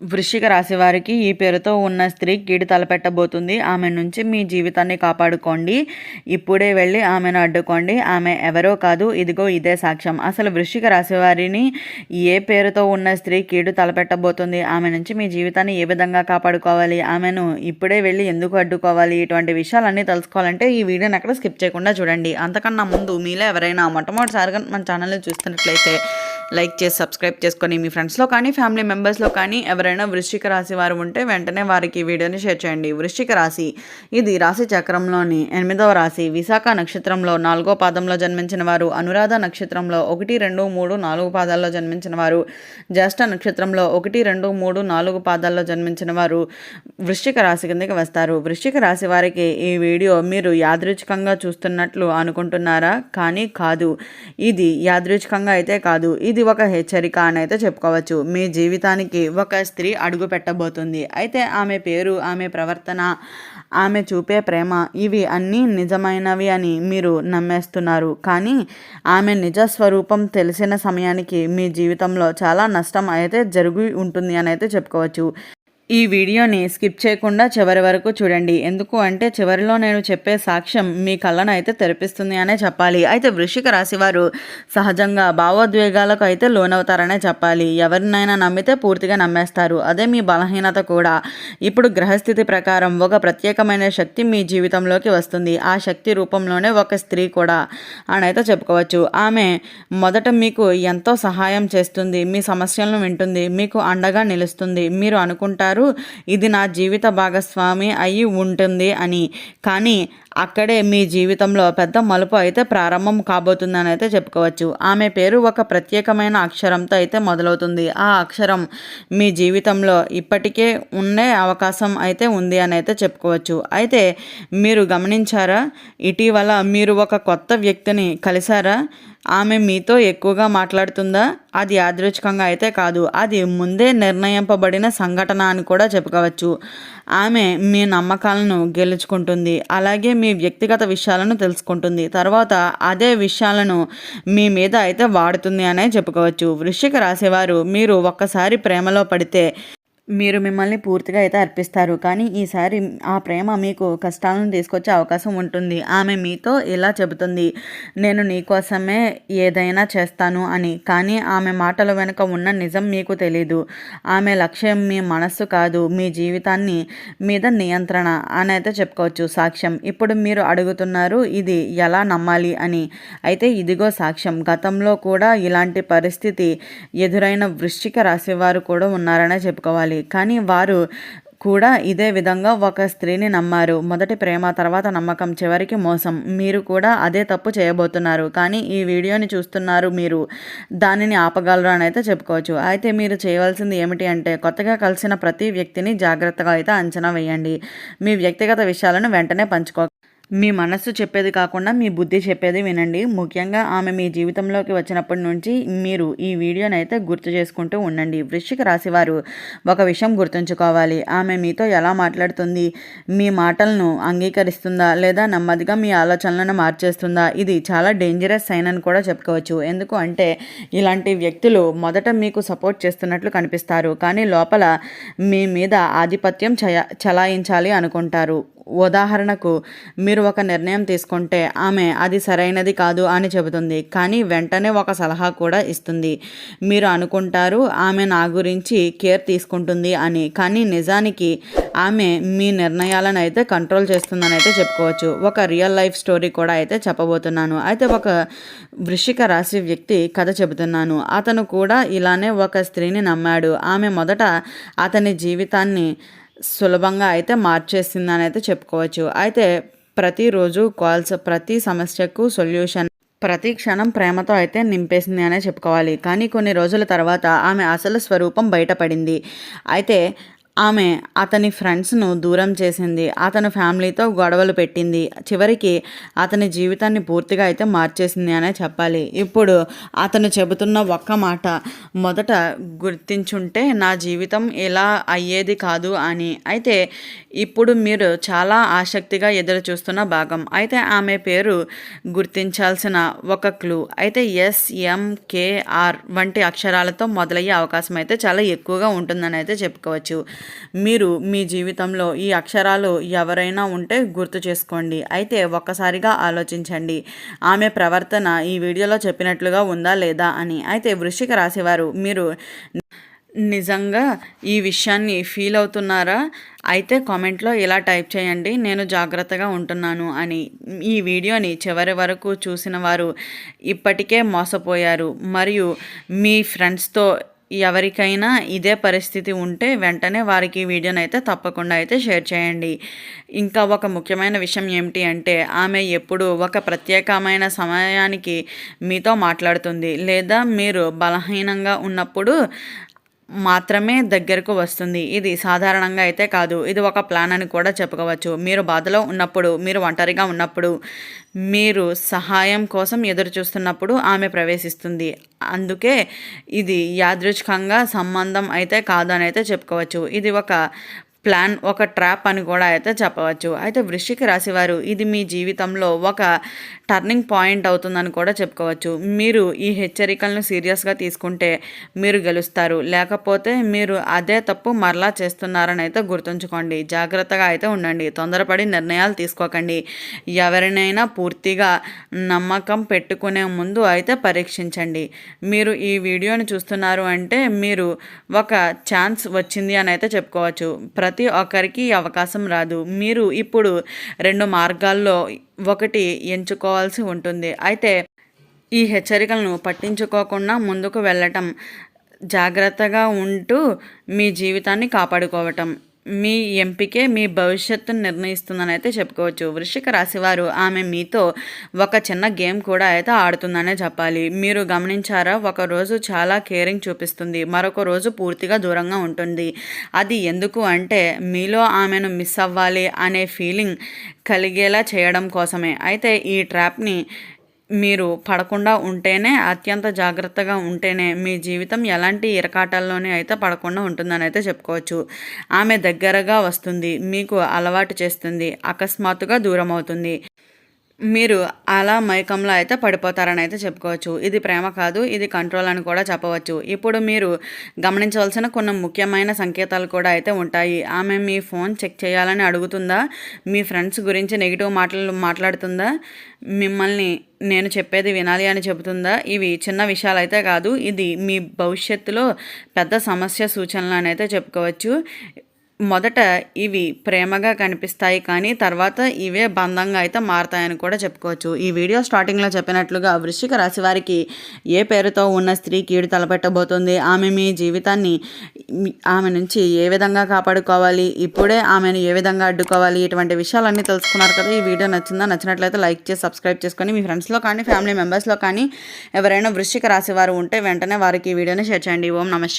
వృశ్చిక రాశి వారికి ఈ పేరుతో ఉన్న స్త్రీ కీడు తలపెట్టబోతుంది. ఆమె నుంచి మీ జీవితాన్ని కాపాడుకోండి. ఇప్పుడే వెళ్ళి ఆమెను అడ్డుకోండి. ఆమె ఎవరో కాదు, ఇదిగో ఇదే సాక్ష్యం. అసలు వృశ్చిక రాశి వారిని ఏ పేరుతో ఉన్న స్త్రీ కీడు తలపెట్టబోతుంది, ఆమె నుంచి మీ జీవితాన్ని ఏ విధంగా కాపాడుకోవాలి, ఆమెను ఇప్పుడే వెళ్ళి ఎందుకు అడ్డుకోవాలి, ఇటువంటి విషయాలన్నీ తెలుసుకోవాలంటే ఈ వీడియోని అక్కడ స్కిప్ చేయకుండా చూడండి. అంతకన్నా ముందు మీలో ఎవరైనా మొట్టమొదటిసారిగా మన ఛానల్ని చూస్తున్నట్లయితే లైక్ చేసి సబ్స్క్రైబ్ చేసుకొని మీ ఫ్రెండ్స్లో కానీ ఫ్యామిలీ మెంబర్స్లో కానీ ఎవరైనా వృశ్చిక రాశి వారు ఉంటే వెంటనే వారికి ఈ వీడియోని షేర్ చేయండి. వృశ్చిక రాశి ఇది రాశి చక్రంలోని 8వ రాశి. విశాఖ నక్షత్రంలో 4వ పాదంలో జన్మించిన వారు, అనురాధ నక్షత్రంలో 1, 2, 3, 4 పాదాల్లో జన్మించిన వారు, జ్యేష్ఠ నక్షత్రంలో 1, 2, 3, 4 పాదాల్లో జన్మించిన వారు వృశ్చిక రాశి కిందకి వస్తారు. వృశ్చిక రాశి వారికి ఈ వీడియో మీరు యాదృచ్ఛికంగా చూస్తున్నట్లు అనుకుంటున్నారా? కానీ కాదు, ఇది యాదృచ్ఛికంగా అయితే కాదు, ఇది ఒక హెచ్చరిక అని అయితే చెప్పుకోవచ్చు. మీ జీవితానికి ఒక స్త్రీ అడుగు పెట్టబోతుంది. అయితే ఆమె పేరు, ఆమె ప్రవర్తన, ఆమె చూపే ప్రేమ ఇవి అన్నీ నిజమైనవి అని మీరు నమ్మేస్తున్నారు. కానీ ఆమె నిజ స్వరూపం తెలిసిన సమయానికి మీ జీవితంలో చాలా నష్టం అయితే జరిగి ఉంటుంది అని అయితే చెప్పుకోవచ్చు. ఈ వీడియోని స్కిప్ చేయకుండా చివరి వరకు చూడండి. ఎందుకు అంటే చివరిలో నేను చెప్పే సాక్ష్యం మీ కళ్ళను అయితే తెరిపిస్తుంది అనే చెప్పాలి. అయితే వృశ్చిక రాశి వారు సహజంగా భావోద్వేగాలకు అయితే లోనవుతారనే చెప్పాలి. ఎవరినైనా నమ్మితే పూర్తిగా నమ్మేస్తారు. అదే మీ బలహీనత కూడా. ఇప్పుడు గ్రహస్థితి ప్రకారం ఒక ప్రత్యేకమైన శక్తి మీ జీవితంలోకి వస్తుంది. ఆ శక్తి రూపంలోనే ఒక స్త్రీ కూడా అని అయితే చెప్పుకోవచ్చు. ఆమె మొదట మీకు ఎంతో సహాయం చేస్తుంది, మీ సమస్యలను వింటుంది, మీకు అండగా నిలుస్తుంది. మీరు అనుకుంటారు ఇది నా జీవిత భాగస్వామి అయి ఉంటుంది అని. కానీ అక్కడే మీ జీవితంలో పెద్ద మలుపు అయితే ప్రారంభం కాబోతుందని అయితే చెప్పుకోవచ్చు. ఆమె పేరు ఒక ప్రత్యేకమైన అక్షరంతో అయితే మొదలవుతుంది. ఆ అక్షరం మీ జీవితంలో ఇప్పటికే ఉండే అవకాశం అయితే ఉంది అని అయితే చెప్పుకోవచ్చు. అయితే మీరు గమనించారా, ఇటీవల మీరు ఒక కొత్త వ్యక్తిని కలిశారా? ఆమె మీతో ఎక్కువగా మాట్లాడుతుందా? అది యాదృచ్ఛికంగా అయితే కాదు, అది ముందే నిర్ణయింపబడిన సంఘటన అని కూడా చెప్పుకోవచ్చు. ఆమె మీ నమ్మకాలను గెలుచుకుంటుంది, అలాగే మీ వ్యక్తిగత విషయాలను తెలుసుకుంటుంది, తర్వాత అదే విషయాలను మీ మీద అయితే వాడుతుంది అనే చెప్పుకోవచ్చు. వృశ్చిక రాశివారు మీరు ఒక్కసారి ప్రేమలో పడితే మీరు మిమ్మల్ని పూర్తిగా అయితే అర్పిస్తారు. కానీ ఈసారి ఆ ప్రేమ మీకు కష్టాలను తీసుకొచ్చే అవకాశం ఉంటుంది. ఆమె మీతో ఇలా చెబుతుంది, నేను నీకోసమే ఏదైనా చేస్తాను అని. కానీ ఆమె మాటల వెనుక ఉన్న నిజం మీకు తెలీదు. ఆమె లక్ష్యం మీ మనస్సు కాదు, మీ జీవితాన్ని మీద నియంత్రణ అని అయితే చెప్పుకోవచ్చు. సాక్ష్యం ఇప్పుడు మీరు అడుగుతున్నారు ఇది ఎలా నమ్మాలి అని. అయితే ఇదిగో సాక్ష్యం. గతంలో కూడా ఇలాంటి పరిస్థితి ఎదురైన వృశ్చిక రాశి వారు కూడా ఉన్నారనే చెప్పుకోవాలి. కానీ వారు కూడా ఇదే విధంగా ఒక స్త్రీని నమ్మారు. మొదటి ప్రేమ, తర్వాత నమ్మకం, చివరికి మోసం. మీరు కూడా అదే తప్పు చేయబోతున్నారు. కానీ ఈ వీడియోని చూస్తున్నారు, మీరు దానిని ఆపగలరు అని అయితే చెప్పుకోవచ్చు. అయితే మీరు చేయవలసింది ఏమిటి అంటే కొత్తగా కలిసిన ప్రతి వ్యక్తిని జాగ్రత్తగా అయితే అంచనా వేయండి. మీ వ్యక్తిగత విషయాలను వెంటనే పంచుకో. మీ మనస్సు చెప్పేది కాకుండా మీ బుద్ధి చెప్పేది వినండి. ముఖ్యంగా ఆమె మీ జీవితంలోకి వచ్చినప్పటి నుంచి మీరు ఈ వీడియోని అయితే గుర్తు చేసుకుంటూ ఉండండి. వృశ్చిక రాశివారు ఒక విషయం గుర్తుంచుకోవాలి. ఆమె మీతో ఎలా మాట్లాడుతుంది, మీ మాటలను అంగీకరిస్తుందా లేదా నెమ్మదిగా మీ ఆలోచనలను మార్చేస్తుందా? ఇది చాలా డేంజరస్ సైన్ అని కూడా చెప్పుకోవచ్చు. ఎందుకు అంటే ఇలాంటి వ్యక్తులు మొదట మీకు సపోర్ట్ చేస్తున్నట్లు కనిపిస్తారు, కానీ లోపల మీ మీద ఆధిపత్యం చలాయించాలి అనుకుంటారు. ఉదాహరణకు మీరు ఒక నిర్ణయం తీసుకుంటే ఆమె అది సరైనది కాదు అని చెబుతుంది, కానీ వెంటనే ఒక సలహా కూడా ఇస్తుంది. మీరు అనుకుంటారు ఆమె నా గురించి కేర్ తీసుకుంటుంది అని, కానీ నిజానికి ఆమె మీ నిర్ణయాలను అయితే కంట్రోల్ చేస్తుందని అయితే చెప్పుకోవచ్చు. ఒక రియల్ లైఫ్ స్టోరీ కూడా అయితే చెప్పబోతున్నాను. అయితే ఒక వృశ్చిక రాశి వ్యక్తి కథ చెబుతున్నాను. అతను కూడా ఇలానే ఒక స్త్రీని నమ్మాడు. ఆమె మొదట అతని జీవితాన్ని సులభంగా అయితే మార్చేసిందని అయితే చెప్పుకోవచ్చు. అయితే ప్రతిరోజు కాల్స్, ప్రతి సమస్యకు సొల్యూషన్, ప్రతి క్షణం ప్రేమతో అయితే నింపేసింది అనే చెప్పుకోవాలి. కానీ కొన్ని రోజుల తర్వాత ఆమె అసలు స్వరూపం బయటపడింది. అయితే ఆమె అతని ఫ్రెండ్స్‌ను దూరం చేసింది. అతని ఫ్యామిలీతో గొడవలు పెట్టింది. చివరికి అతని జీవితాన్ని పూర్తిగా అయితే మార్చేసింది అనే చెప్పాలి. ఇప్పుడు అతను చెబుతున్న ఒక్క మాట, మొదట గుర్తించుంటే నా జీవితం ఇలా అయ్యేది కాదు అని. అయితే ఇప్పుడు మీరు చాలా ఆసక్తిగా ఎదురు చూస్తున్న భాగం. అయితే ఆమె పేరు గుర్తించాల్సిన ఒక క్లూ. అయితే SMKR వంటి అక్షరాలతో మొదలయ్యే అవకాశం అయితే చాలా ఎక్కువగా ఉంటుందని అయితే చెప్పుకోవచ్చు. మీరు మీ జీవితంలో ఈ అక్షరాలు ఎవరైనా ఉంటే గుర్తు చేసుకోండి. అయితే ఒక్కసారిగా ఆలోచించండి, ఆమె ప్రవర్తన ఈ వీడియోలో చెప్పినట్లుగా ఉందా లేదా అని. అయితే వృశ్చిక రాశివారు, మీరు నిజంగా ఈ విషయాన్ని ఫీల్ అవుతున్నారా? అయితే కామెంట్లో ఇలా టైప్ చేయండి, నేను జాగ్రత్తగా ఉంటున్నాను అని. ఈ వీడియోని చివరి వరకు చూసిన వారు ఇప్పటికే మోసపోయారు. మరియు మీ ఫ్రెండ్స్తో ఎవరికైనా ఇదే పరిస్థితి ఉంటే వెంటనే వారికి ఈ వీడియోని అయితే తప్పకుండా అయితే షేర్ చేయండి. ఇంకా ఒక ముఖ్యమైన విషయం ఏమిటి అంటే, ఆమె ఎప్పుడు ఒక ప్రత్యేకమైన సమయానికి మీతో మాట్లాడుతుంది, లేదా మీరు బలహీనంగా ఉన్నప్పుడు మాత్రమే దగ్గరకు వస్తుంది. ఇది సాధారణంగా అయితే కాదు. ఇది ఒక ప్లాన్ అని కూడా చెప్పుకోవచ్చు. మీరు బాధలో ఉన్నప్పుడు, మీరు ఒంటరిగా ఉన్నప్పుడు, మీరు సహాయం కోసం ఎదురు చూస్తున్నప్పుడు ఆమె ప్రవేశిస్తుంది. అందుకే ఇది యాదృచ్ఛికంగా సంబంధం అయితే కాదు అని అయితే చెప్పుకోవచ్చు. ఇది ఒక ప్లాన్, ఒక ట్రాప్ అని కూడా అయితే చెప్పవచ్చు. అయితే వృశ్చిక రాశివారు, ఇది మీ జీవితంలో ఒక టర్నింగ్ పాయింట్ అవుతుందని కూడా చెప్పుకోవచ్చు. మీరు ఈ హెచ్చరికలను సీరియస్గా తీసుకుంటే మీరు గెలుస్తారు, లేకపోతే మీరు అదే తప్పు మరలా చేస్తున్నారని అయితే గుర్తుంచుకోండి. జాగ్రత్తగా అయితే ఉండండి, తొందరపడి నిర్ణయాలు తీసుకోకండి. ఎవరినైనా పూర్తిగా నమ్మకం పెట్టుకునే ముందు అయితే పరీక్షించండి. మీరు ఈ వీడియోని చూస్తున్నారు అంటే మీరు ఒక ఛాన్స్ వచ్చింది అని అయితే చెప్పుకోవచ్చు. ప్రతి ఒక్కరికి అవకాశం రాదు. మీరు ఇప్పుడు 2 మార్గాల్లో ఒకటి ఎంచుకోవాల్సి ఉంటుంది. అయితే ఈ హెచ్చరికలను పట్టించుకోకుండా ముందుకు వెళ్ళటం, జాగ్రత్తగా ఉంటూ మీ జీవితాన్ని కాపాడుకోవటం. మీ ఎంపికే మీ భవిష్యత్తును నిర్ణయిస్తుందని అయితే చెప్పుకోవచ్చు. వృశ్చిక రాశివారు, ఆమె మీతో ఒక చిన్న గేమ్ కూడా అయితే ఆడుతుందనే చెప్పాలి. మీరు గమనించారా? ఒకరోజు చాలా కేరింగ్ చూపిస్తుంది, మరొక రోజు పూర్తిగా దూరంగా ఉంటుంది. అది ఎందుకు అంటే మీలో ఆమెను మిస్ అవ్వాలి అనే ఫీలింగ్ కలిగేలా చేయడం కోసమే. అయితే ఈ ట్రాప్ని మీరు పడకుండా ఉంటేనే, అత్యంత జాగ్రత్తగా ఉంటేనే మీ జీవితం ఎలాంటి ఇరకాటాల్లోనే అయితే పడకుండా ఉంటుందని అయితే చెప్పుకోవచ్చు. ఆమె దగ్గరగా వస్తుంది, మీకు అలవాటు చేస్తుంది, అకస్మాత్తుగా దూరం అవుతుంది. మీరు అలా మైకంలో అయితే పడిపోతారని అయితే చెప్పుకోవచ్చు. ఇది ప్రేమ కాదు, ఇది కంట్రోల్ అని కూడా చెప్పవచ్చు. ఇప్పుడు మీరు గమనించవలసిన కొన్ని ముఖ్యమైన సంకేతాలు కూడా అయితే ఉంటాయి. ఆమె మీ ఫోన్ చెక్ చేయాలని అడుగుతుందా? మీ ఫ్రెండ్స్ గురించి నెగిటివ్ మాటలు మాట్లాడుతుందా? మిమ్మల్ని నేను చెప్పేది వినాలి అని చెబుతుందా? ఇవి చిన్న విషయాలు అయితే కాదు, ఇది మీ భవిష్యత్తులో పెద్ద సమస్య సూచనలు అని అయితే చెప్పుకోవచ్చు. మొదట ఇవి ప్రేమగా కనిపిస్తాయి, కానీ తర్వాత ఇవే బంధంగా అయితే మారతాయని కూడా చెప్పుకోవచ్చు. ఈ వీడియో స్టార్టింగ్లో చెప్పినట్లుగా వృశ్చిక రాశి వారికి ఏ పేరుతో ఉన్న స్త్రీ కీడు తలపెట్టబోతుంది, ఆమె మీ జీవితాన్ని ఆమె నుంచి ఏ విధంగా కాపాడుకోవాలి, ఇప్పుడే ఆమెను ఏ విధంగా అడ్డుకోవాలి, ఇటువంటి విషయాలన్నీ తెలుసుకున్నారు కదా. ఈ వీడియో నచ్చిందా? నచ్చినట్లయితే లైక్ చేసి సబ్స్క్రైబ్ చేసుకొని మీ ఫ్రెండ్స్లో కానీ ఫ్యామిలీ మెంబర్స్లో కానీ ఎవరైనా వృశ్చిక రాశి వారు ఉంటే వెంటనే వారికి ఈ వీడియోని షేర్ చేయండి. ఓం నమః.